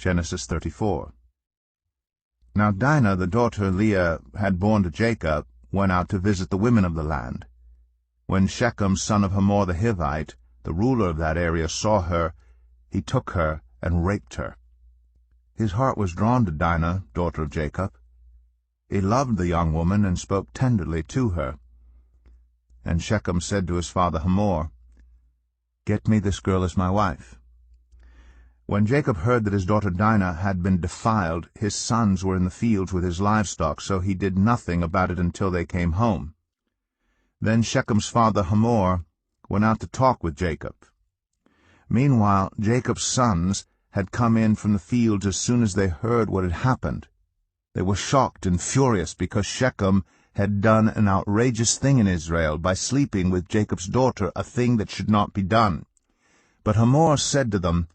Genesis 34. Now Dinah, the daughter Leah had borne to Jacob, went out to visit the women of the land. When Shechem, son of Hamor the Hivite, the ruler of that area, saw her, he took her and raped her. His heart was drawn to Dinah, daughter of Jacob. He loved the young woman and spoke tenderly to her. And Shechem said to his father Hamor, "Get me this girl as my wife." When Jacob heard that his daughter Dinah had been defiled, his sons were in the fields with his livestock, so he did nothing about it until they came home. Then Shechem's father Hamor went out to talk with Jacob. Meanwhile Jacob's sons had come in from the fields as soon as they heard what had happened. They were shocked and furious because Shechem had done an outrageous thing in Israel by sleeping with Jacob's daughter, a thing that should not be done. But Hamor said to them,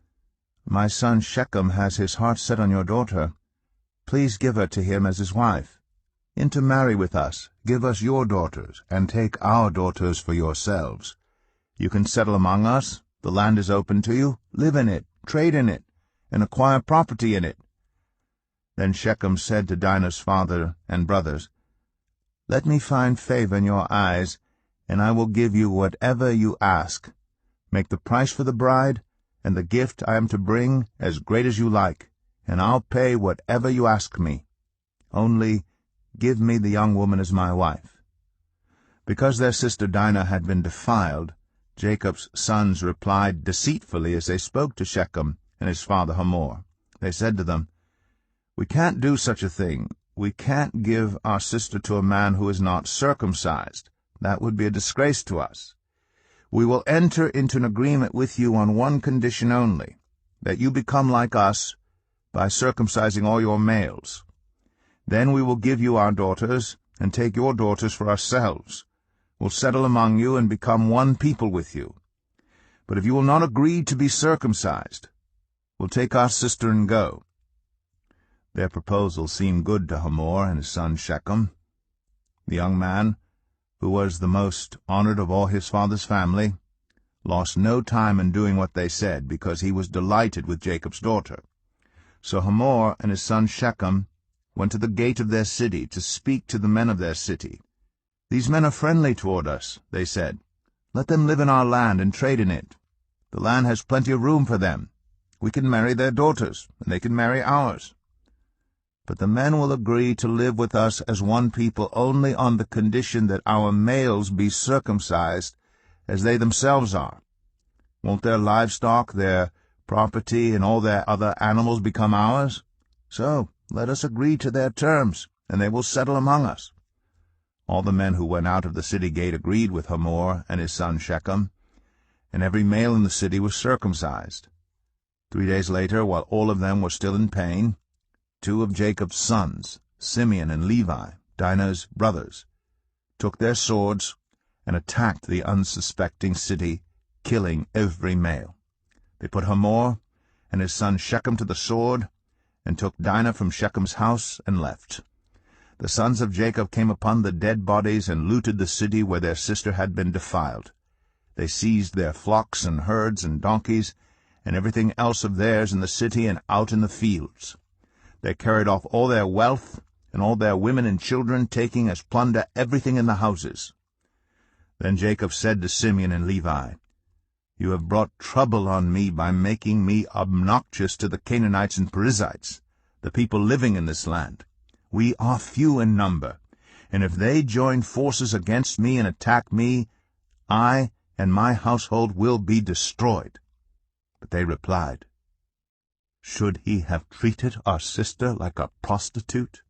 "My son Shechem has his heart set on your daughter. Please give her to him as his wife. Intermarry with us, give us your daughters, and take our daughters for yourselves. You can settle among us, the land is open to you, live in it, trade in it, and acquire property in it." Then Shechem said to Dinah's father and brothers, "Let me find favor in your eyes, and I will give you whatever you ask. Make the price for the bride, and the gift I am to bring as great as you like, and I'll pay whatever you ask me. Only give me the young woman as my wife." Because their sister Dinah had been defiled, Jacob's sons replied deceitfully as they spoke to Shechem and his father Hamor. They said to them, "We can't do such a thing. We can't give our sister to a man who is not circumcised. That would be a disgrace to us. We will enter into an agreement with you on one condition only, that you become like us by circumcising all your males. Then we will give you our daughters, and take your daughters for ourselves. We'll settle among you and become one people with you. But if you will not agree to be circumcised, we'll take our sister and go." Their proposal seemed good to Hamor and his son Shechem. The young man, who was the most honored of all his father's family, lost no time in doing what they said, because he was delighted with Jacob's daughter. So Hamor and his son Shechem went to the gate of their city to speak to the men of their city. "These men are friendly toward us," they said. "Let them live in our land and trade in it. The land has plenty of room for them. We can marry their daughters, and they can marry ours. But the men will agree to live with us as one people only on the condition that our males be circumcised as they themselves are. Won't their livestock, their property, and all their other animals become ours? So let us agree to their terms, and they will settle among us." All the men who went out of the city gate agreed with Hamor and his son Shechem, and every male in the city was circumcised. 3 days later, while all of them were still in pain, 2 of Jacob's sons, Simeon and Levi, Dinah's brothers, took their swords and attacked the unsuspecting city, killing every male. They put Hamor and his son Shechem to the sword, and took Dinah from Shechem's house and left. The sons of Jacob came upon the dead bodies and looted the city where their sister had been defiled. They seized their flocks and herds and donkeys, and everything else of theirs in the city and out in the fields. They carried off all their wealth and all their women and children, taking as plunder everything in the houses. Then Jacob said to Simeon and Levi, "You have brought trouble on me by making me obnoxious to the Canaanites and Perizzites, the people living in this land. We are few in number, and if they join forces against me and attack me, I and my household will be destroyed." But they replied, "Should he have treated our sister like a prostitute?